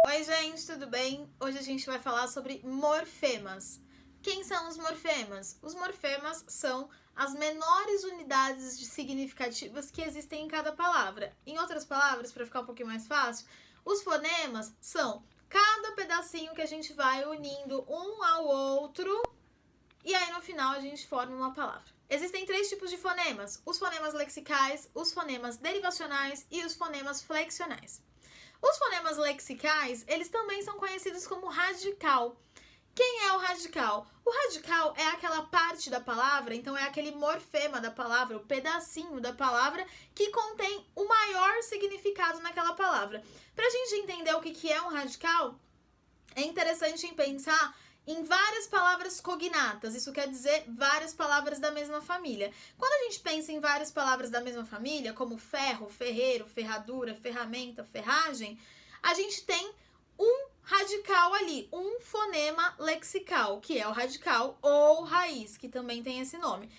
Oi, gente, tudo bem? Hoje a gente vai falar sobre morfemas. Quem são os morfemas? Os morfemas são as menores unidades significativas que existem em cada palavra. Em outras palavras, para ficar um pouquinho mais fácil, os fonemas são cada pedacinho que a gente vai unindo um ao outro e aí no final a gente forma uma palavra. Existem 3 tipos de fonemas: os fonemas lexicais, os fonemas derivacionais e os fonemas flexionais. Os fonemas lexicais, eles também são conhecidos como radical. Quem é o radical? O radical é aquela parte da palavra, então é aquele morfema da palavra, o pedacinho da palavra que contém o maior significado naquela palavra. Para a gente entender o que é um radical, é interessante pensar em várias palavras cognatas, isso quer dizer várias palavras da mesma família. Quando a gente pensa em várias palavras da mesma família, como ferro, ferreiro, ferradura, ferramenta, ferragem, a gente tem um radical ali, um fonema lexical, que é o radical ou raiz, que também tem esse nome,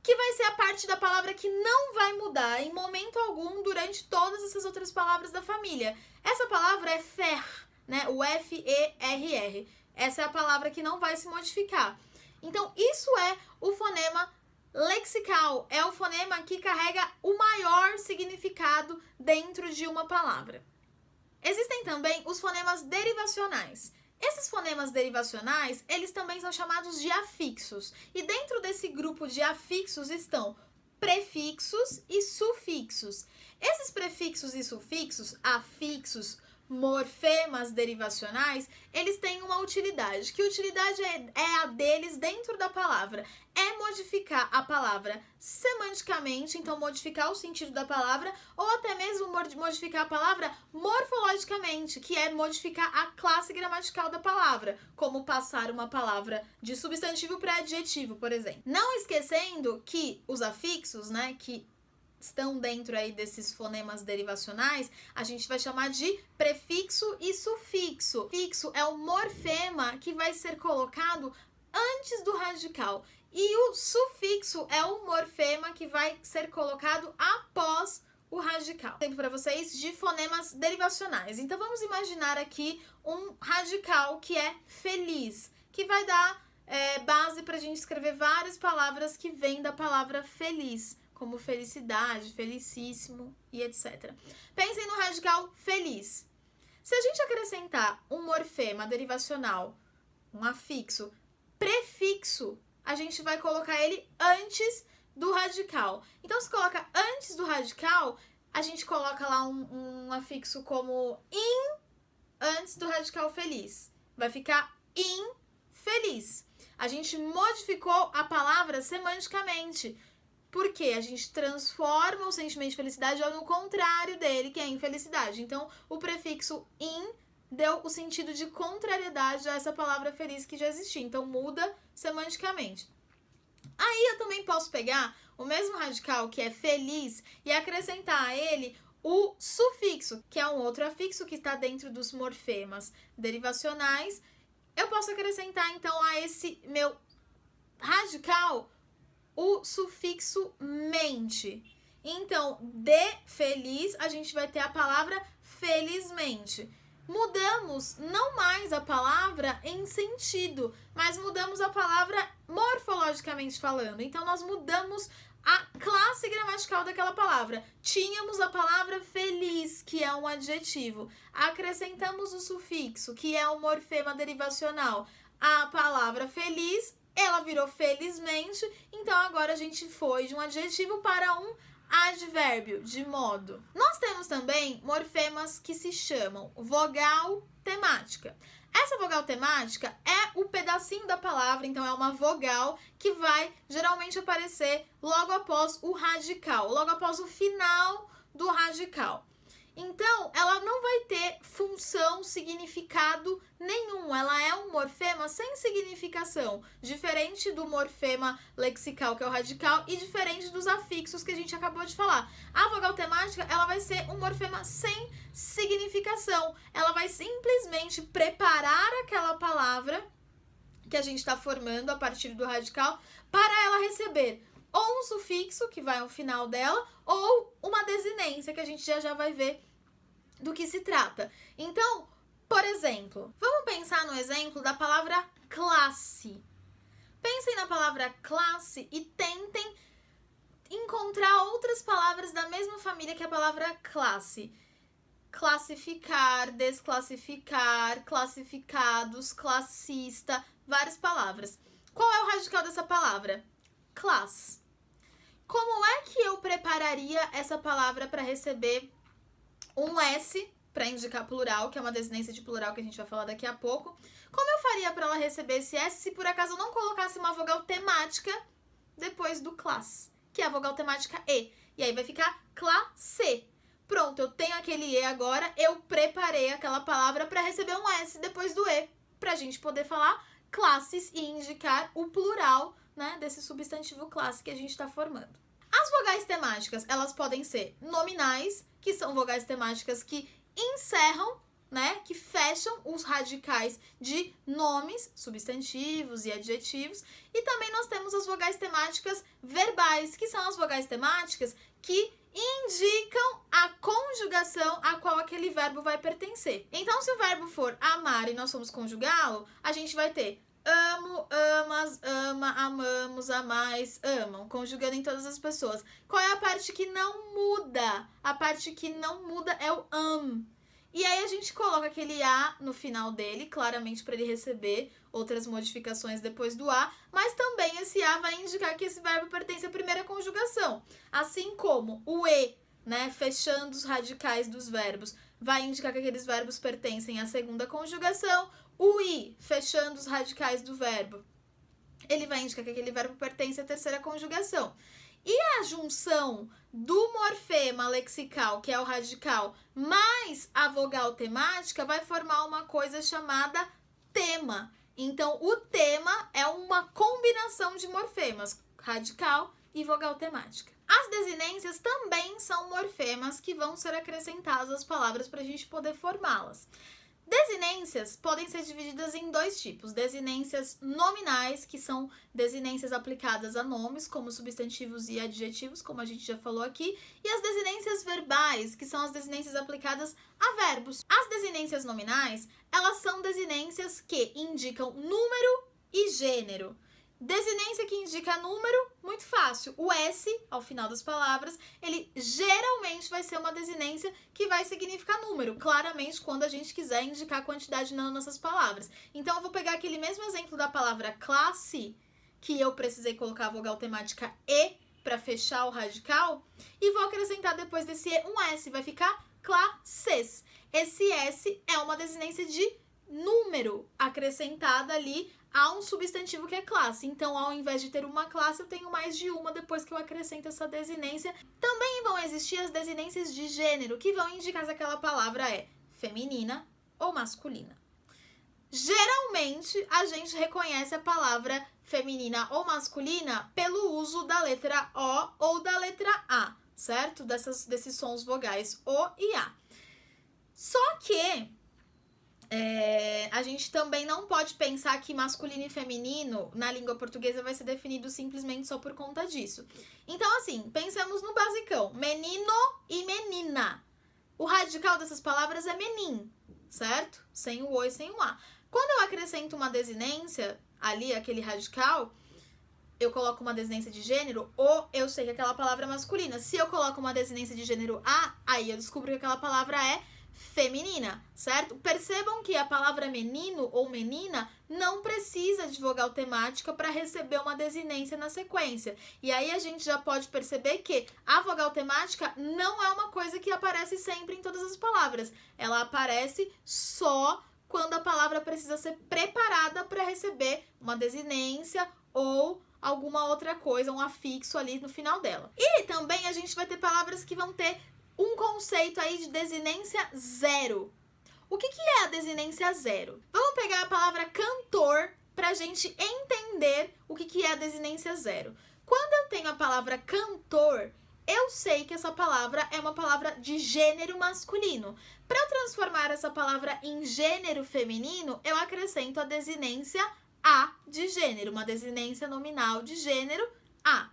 que vai ser a parte da palavra que não vai mudar em momento algum durante todas essas outras palavras da família. Essa palavra é fer, né? O F-E-R-R. Essa é a palavra que não vai se modificar. Então, isso é o fonema lexical. É o fonema que carrega o maior significado dentro de uma palavra. Existem também os fonemas derivacionais. Esses fonemas derivacionais, eles também são chamados de afixos. E dentro desse grupo de afixos estão prefixos e sufixos. Esses prefixos e sufixos, afixos, morfemas derivacionais, eles têm uma utilidade. Que utilidade é a deles dentro da palavra? É modificar a palavra semanticamente, então modificar o sentido da palavra, ou até mesmo modificar a palavra morfologicamente, que é modificar a classe gramatical da palavra, como passar uma palavra de substantivo para adjetivo, por exemplo. Não esquecendo que os afixos, né, que estão dentro aí desses fonemas derivacionais, a gente vai chamar de prefixo e sufixo. Fixo é o morfema que vai ser colocado antes do radical. E o sufixo é o morfema que vai ser colocado após o radical. Exemplo para vocês de fonemas derivacionais. Então vamos imaginar aqui um radical que é feliz, que vai dar base para a gente escrever várias palavras que vêm da palavra feliz, como felicidade, felicíssimo e etc. Pensem no radical feliz. Se a gente acrescentar um morfema derivacional, um afixo, prefixo, a gente vai colocar ele antes do radical. Então, se coloca antes do radical, a gente coloca lá um afixo como in antes do radical feliz. Vai ficar infeliz. A gente modificou a palavra semanticamente, porque a gente transforma o sentimento de felicidade no contrário dele, que é a infelicidade. Então, o prefixo in deu o sentido de contrariedade a essa palavra feliz que já existia. Então, muda semanticamente. Aí, eu também posso pegar o mesmo radical, que é feliz, e acrescentar a ele o sufixo, que é um outro afixo que está dentro dos morfemas derivacionais. Eu posso acrescentar, então, a esse meu radical o sufixo mente. Então, de feliz, a gente vai ter a palavra felizmente. Mudamos não mais a palavra em sentido, mas mudamos a palavra morfologicamente falando. Então, nós mudamos a classe gramatical daquela palavra. Tínhamos a palavra feliz, que é um adjetivo. Acrescentamos o sufixo, que é um morfema derivacional. A palavra feliz, ela virou felizmente, então agora a gente foi de um adjetivo para um advérbio, de modo. Nós temos também morfemas que se chamam vogal temática. Essa vogal temática é o pedacinho da palavra, então é uma vogal que vai geralmente aparecer logo após o radical, logo após o final do radical. Então, ela não vai ter função, significado nenhum. Ela é um morfema sem significação, diferente do morfema lexical, que é o radical, e diferente dos afixos que a gente acabou de falar. A vogal temática, ela vai ser um morfema sem significação. Ela vai simplesmente preparar aquela palavra que a gente está formando a partir do radical para ela receber ou um sufixo, que vai ao final dela, ou uma desinência, que a gente já vai ver do que se trata. Então, Por exemplo, vamos pensar no exemplo da palavra classe. Pensem na palavra classe e tentem encontrar outras palavras da mesma família que a palavra classe. Classificar, desclassificar, classificados, classista, várias palavras. Qual é o radical dessa palavra? Class. Como é que eu prepararia essa palavra para receber um S, para indicar plural, que é uma desinência de plural que a gente vai falar daqui a pouco? Como eu faria para ela receber esse S se por acaso eu não colocasse uma vogal temática depois do class, que é a vogal temática E? E aí vai ficar classe. Pronto, eu tenho aquele E agora, eu preparei aquela palavra para receber um S depois do E, para a gente poder falar classes e indicar o plural, né, desse substantivo classe que a gente está formando. As vogais temáticas, elas podem ser nominais, que são vogais temáticas que encerram, né, que fecham os radicais de nomes, substantivos e adjetivos. E também nós temos as vogais temáticas verbais, que são as vogais temáticas que indicam a conjugação a qual aquele verbo vai pertencer. Então, se o verbo for amar e nós formos conjugá-lo, a gente vai ter amo, amas, ama, amamos, amais, amam, conjugando em todas as pessoas. Qual é a parte que não muda? A parte que não muda é o am. E aí a gente coloca aquele A no final dele, claramente para ele receber outras modificações depois do A, mas também esse A vai indicar que esse verbo pertence à primeira conjugação. Assim como o E, né, fechando os radicais dos verbos, vai indicar que aqueles verbos pertencem à segunda conjugação. O I, fechando os radicais do verbo, ele vai indicar que aquele verbo pertence à terceira conjugação. E a junção do morfema lexical, que é o radical, mais a vogal temática, vai formar uma coisa chamada tema. Então, o tema é uma combinação de morfemas, radical e vogal temática. As desinências também são morfemas que vão ser acrescentados às palavras para a gente poder formá-las. Desinências podem ser divididas em dois tipos. Desinências nominais, que são desinências aplicadas a nomes, como substantivos e adjetivos, como a gente já falou aqui. E as desinências verbais, que são as desinências aplicadas a verbos. As desinências nominais, elas são desinências que indicam número e gênero. Desinência que indica número, muito fácil. O S, ao final das palavras, ele geralmente vai ser uma desinência que vai significar número, claramente quando a gente quiser indicar a quantidade nas nossas palavras. Então, eu vou pegar aquele mesmo exemplo da palavra classe, que eu precisei colocar a vogal temática E para fechar o radical, e vou acrescentar depois desse E um S, vai ficar classes. Esse S é uma desinência de número acrescentada ali a um substantivo que é classe. Então, ao invés de ter uma classe, eu tenho mais de uma depois que eu acrescento essa desinência. Também vão existir as desinências de gênero, que vão indicar se aquela palavra é feminina ou masculina. Geralmente, a gente reconhece a palavra feminina ou masculina pelo uso da letra O ou da letra A, certo? Desses sons vogais O e A. Só que a gente também não pode pensar que masculino e feminino na língua portuguesa vai ser definido simplesmente só por conta disso. Então, assim, pensamos no basicão. Menino e menina. O radical dessas palavras é menin, certo? Sem o O e sem o A. Quando eu acrescento uma desinência, ali, aquele radical, eu coloco uma desinência de gênero, ou eu sei que aquela palavra é masculina. Se eu coloco uma desinência de gênero A, aí eu descubro que aquela palavra é feminina, certo? Percebam que a palavra menino ou menina não precisa de vogal temática para receber uma desinência na sequência. E aí a gente já pode perceber que a vogal temática não é uma coisa que aparece sempre em todas as palavras. Ela aparece só quando a palavra precisa ser preparada para receber uma desinência ou alguma outra coisa, um afixo ali no final dela. E também a gente vai ter palavras que vão ter um conceito aí de desinência zero. O que é a desinência zero? Vamos pegar a palavra cantor para a gente entender o que é a desinência zero. Quando eu tenho a palavra cantor, eu sei que essa palavra é uma palavra de gênero masculino. Para eu transformar essa palavra em gênero feminino, eu acrescento a desinência A de gênero, uma desinência nominal de gênero A.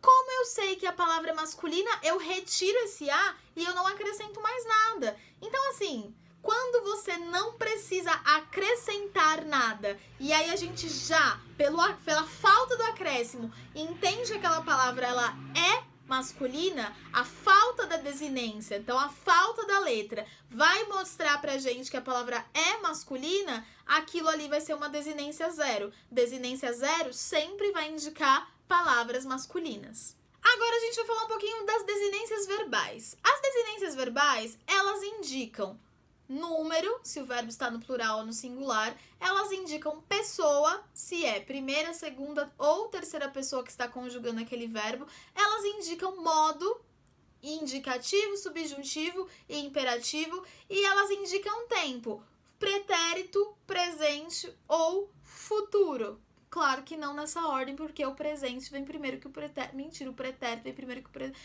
Como eu sei que a palavra é masculina, eu retiro esse A e eu não acrescento mais nada. Então, assim, quando você não precisa acrescentar nada. E aí a gente já, pela falta do acréscimo, entende que aquela palavra ela é masculina, a falta da desinência, então a falta da letra vai mostrar pra gente que a palavra é masculina, aquilo ali vai ser uma desinência zero. Desinência zero sempre vai indicar palavras masculinas. Agora a gente vai falar um pouquinho das desinências verbais. As desinências verbais, elas indicam número, se o verbo está no plural ou no singular, elas indicam pessoa, se é primeira, segunda ou terceira pessoa que está conjugando aquele verbo, elas indicam modo, indicativo, subjuntivo e imperativo, e elas indicam tempo, pretérito, presente ou futuro. Claro que não nessa ordem, porque o presente vem primeiro que o pretérito. Mentira, o pretérito vem primeiro que o presente.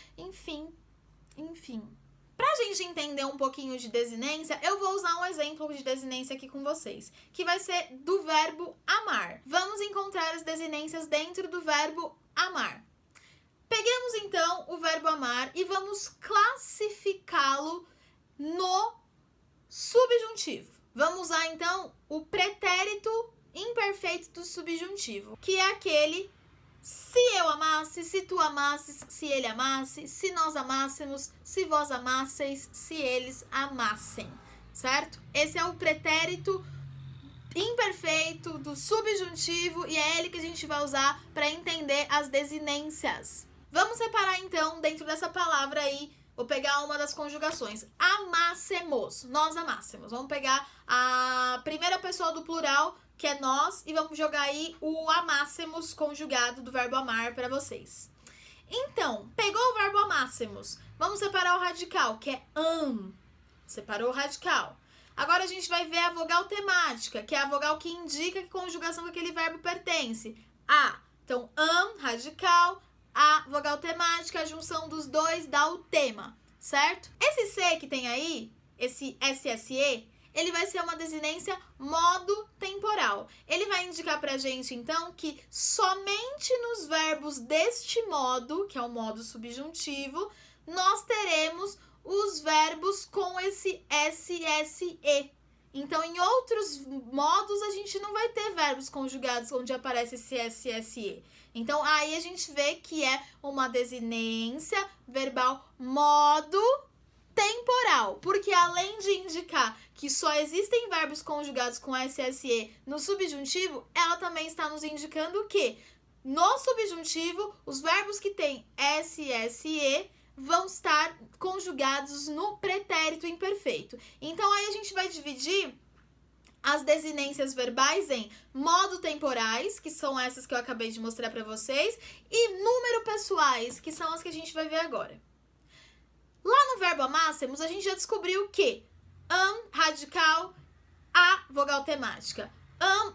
Enfim. Pra gente entender um pouquinho de desinência, eu vou usar um exemplo de desinência aqui com vocês, que vai ser do verbo amar. Vamos encontrar as desinências dentro do verbo amar. Peguemos então o verbo amar e vamos classificá-lo no subjuntivo. Vamos usar então o pretérito imperfeito do subjuntivo, que é aquele se eu amasse, se tu amasses, se ele amasse, se nós amássemos, se vós amasseis, se eles amassem, certo? Esse é o pretérito imperfeito do subjuntivo e é ele que a gente vai usar para entender as desinências. Vamos separar então dentro dessa palavra aí. Vou pegar uma das conjugações. Amássemos, nós amássemos. Vamos pegar a primeira pessoa do plural, que é nós, e vamos jogar aí o amássemos conjugado do verbo amar para vocês. Então, pegou o verbo amássemos. Vamos separar o radical, que é Separou o radical. Agora a gente vai ver a vogal temática, que é a vogal que indica que conjugação que aquele verbo pertence. A. Então, radical. A vogal temática, a junção dos dois dá o tema, certo? Esse C que tem aí, esse SSE, ele vai ser uma desinência modo temporal. Ele vai indicar pra gente, então, que somente nos verbos deste modo, que é o modo subjuntivo, nós teremos os verbos com esse SSE. Então, em outros modos, a gente não vai ter verbos conjugados onde aparece esse SSE. Então, aí a gente vê que é uma desinência verbal modo temporal, porque além de indicar que só existem verbos conjugados com SSE no subjuntivo, ela também está nos indicando que no subjuntivo, os verbos que têm SSE vão estar conjugados no pretérito imperfeito. Então, aí a gente vai dividir as desinências verbais em modo temporais, que são essas que eu acabei de mostrar para vocês, e número pessoais, que são as que a gente vai ver agora. Lá no verbo amássemos, a gente já descobriu que radical, a vogal temática.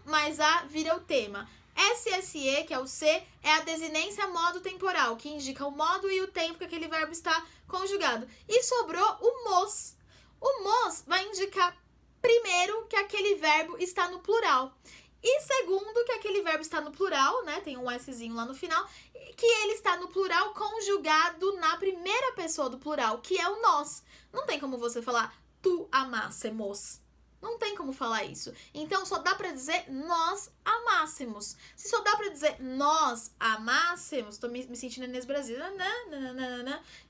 Mais a vira o tema. SSE, que é o C, é a desinência modo temporal, que indica o modo e o tempo que aquele verbo está conjugado. E sobrou o mos. O mos vai indicar, primeiro, que aquele verbo está no plural. E segundo, que aquele verbo está no plural, né? Tem um Szinho lá no final. Que ele está no plural conjugado na primeira pessoa do plural, que é o nós. Não tem como você falar tu amássemos. Não tem como falar isso. Então, só dá pra dizer nós amássemos. Se só dá pra dizer nós amássemos, tô me sentindo Inês Brasil.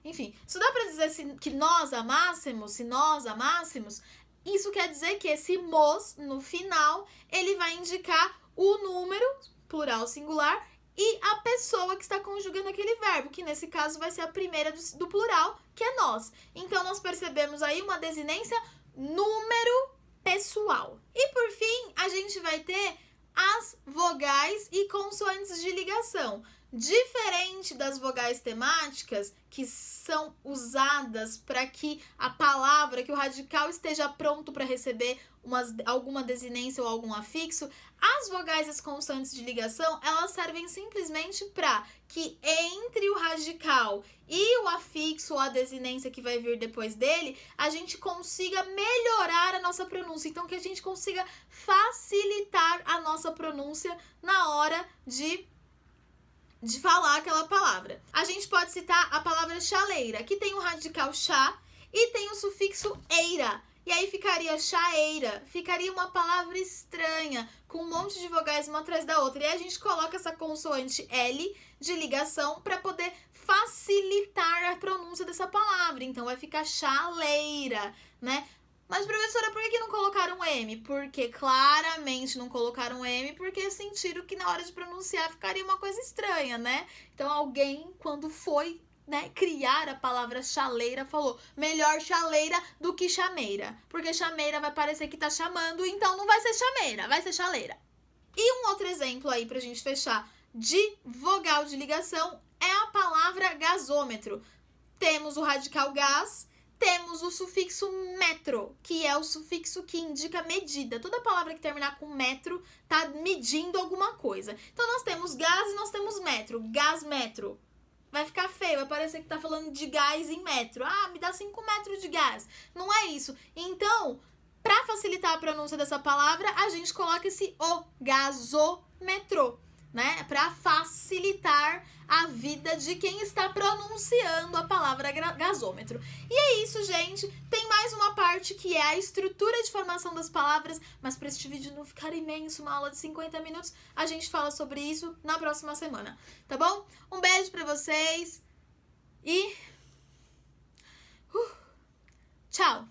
Enfim, só dá pra dizer que nós amássemos, se nós amássemos, isso quer dizer que esse mos, no final, ele vai indicar o número, plural singular, e a pessoa que está conjugando aquele verbo, que nesse caso vai ser a primeira do plural, que é nós. Então, nós percebemos aí uma desinência número pessoal. E por fim, a gente vai ter as vogais e consoantes de ligação. Diferente das vogais temáticas, que são usadas para que a palavra, que o radical esteja pronto para receber alguma desinência ou algum afixo, as vogais e as consoantes de ligação, elas servem simplesmente para que entre o radical e o afixo ou a desinência que vai vir depois dele, a gente consiga melhorar a nossa pronúncia. Então, que a gente consiga facilitar a nossa pronúncia na hora de falar aquela palavra. A gente pode citar a palavra chaleira, que tem o radical chá e tem o sufixo eira. E aí ficaria chaeira, ficaria uma palavra estranha, com um monte de vogais uma atrás da outra. E aí a gente coloca essa consoante L de ligação para poder facilitar a pronúncia dessa palavra. Então vai ficar chaleira, né? Mas, professora, por que não colocaram M? Porque claramente não colocaram M, porque sentiram que na hora de pronunciar ficaria uma coisa estranha, né? Então alguém, quando foi, né, criar a palavra chaleira, falou melhor chaleira do que chameira. Porque chameira vai parecer que tá chamando, então não vai ser chameira, vai ser chaleira. E um outro exemplo aí pra gente fechar de vogal de ligação é a palavra gasômetro. Temos o radical gás, temos o sufixo metro, que é o sufixo que indica medida. Toda palavra que terminar com metro tá medindo alguma coisa. Então nós temos gás e nós temos metro. Gás metro. Vai ficar feio, vai parecer que tá falando de gás em metro. Ah, me dá 5 metros de gás. Não é isso. Então, para facilitar a pronúncia dessa palavra, a gente coloca esse o, gasômetro, né? Para facilitar a vida de quem está pronunciando a palavra gasômetro. E é isso, gente. Tem mais uma parte que é a estrutura de formação das palavras, mas para este vídeo não ficar imenso, uma aula de 50 minutos, a gente fala sobre isso na próxima semana, tá bom? Um beijo para vocês e tchau!